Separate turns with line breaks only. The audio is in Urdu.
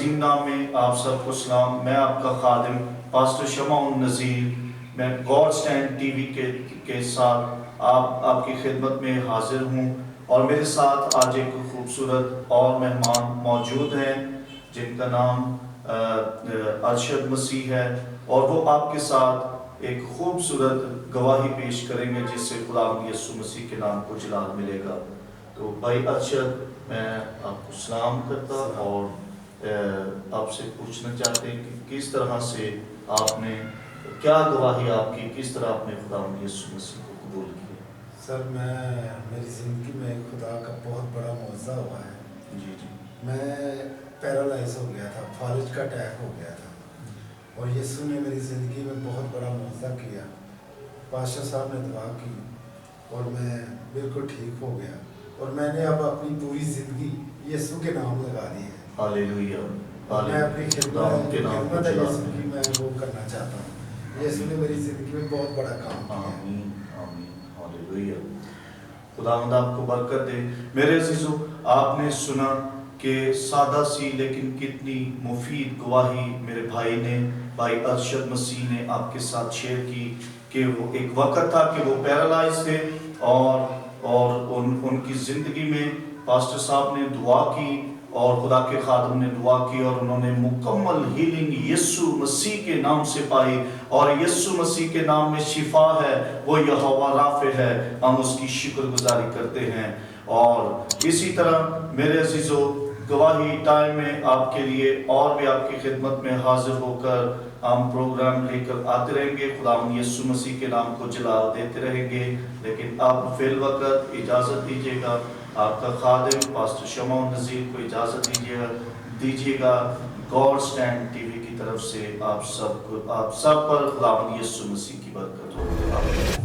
عظیم نام میں آپ سب کو سلام. میں آپ کا خادم پاسٹر شمع النذیر، میں گاڈ سٹینڈ ٹی وی کے ساتھ آپ کی خدمت میں حاضر ہوں، اور میرے ساتھ آج ایک خوبصورت اور مہمان موجود ہیں جن کا نام ارشد مسیح ہے، اور وہ آپ کے ساتھ ایک خوبصورت گواہی پیش کریں گے جس سے خداوند یسوع مسیح کے نام کو جلال ملے گا. تو بھائی ارشد، میں آپ کو سلام کرتا اور آپ سے پوچھنا چاہتے ہیں کہ کس طرح سے آپ نے کیا گواہی آپ کی، کس طرح آپ نے خداوند یسوع مسیح کو قبول کیا؟
سر، میری زندگی میں خدا کا بہت بڑا معجزہ ہوا ہے.
جی جی.
میں پیرالائز ہو گیا تھا، فالج کا اٹیک ہو گیا تھا، اور یسوع نے میری زندگی میں بہت بڑا معجزہ کیا. پاشا صاحب نے دعا کی اور میں بالکل ٹھیک ہو گیا، اور میں نے اب اپنی پوری زندگی یسوع کے نام لگا دی ہے.
ہاللیلویہ.
میں اپنی خدمت ہے یسوع کی میں وہ کرنا چاہتا ہوں. یسوع نے میری زندگی میں بہت بڑا کام کیا.
آمین آمین. ہاللیلویہ. خداوند آپ کو برکت دے. میرے عزیزو، آپ نے سنا کہ سادہ سی لیکن کتنی مفید گواہی میرے بھائی ارشد مسیح نے آپ کے ساتھ شیئر کی کہ وہ ایک وقت تھا کہ وہ پیرالائز تھے، اور ان کی زندگی میں پاسٹر صاحب نے دعا کی اور خدا کے خادم نے دعا کی، اور انہوں نے مکمل ہیلنگ یسوع مسیح کے نام سے پائی. اور یسوع مسیح کے نام میں شفا ہے، وہ یہوہ رافع ہے. ہم اس کی شکر گزاری کرتے ہیں. اور اسی طرح میرے عزیزو، گواہی ٹائم میں آپ کے لیے اور بھی آپ کی خدمت میں حاضر ہو کر ہم پروگرام لے کر آتے رہیں گے. خداوند یسوع مسیح کے نام کو جلال دیتے رہیں گے. لیکن آپ فی الوقت اجازت دیجیے گا، آپ کا خادم پاسٹر شمع النذیر کو اجازت دیجیے گا. گاڈ سٹینڈ ٹی وی کی طرف سے آپ سب پر خداوند یسوع مسیح کی برکت ہو.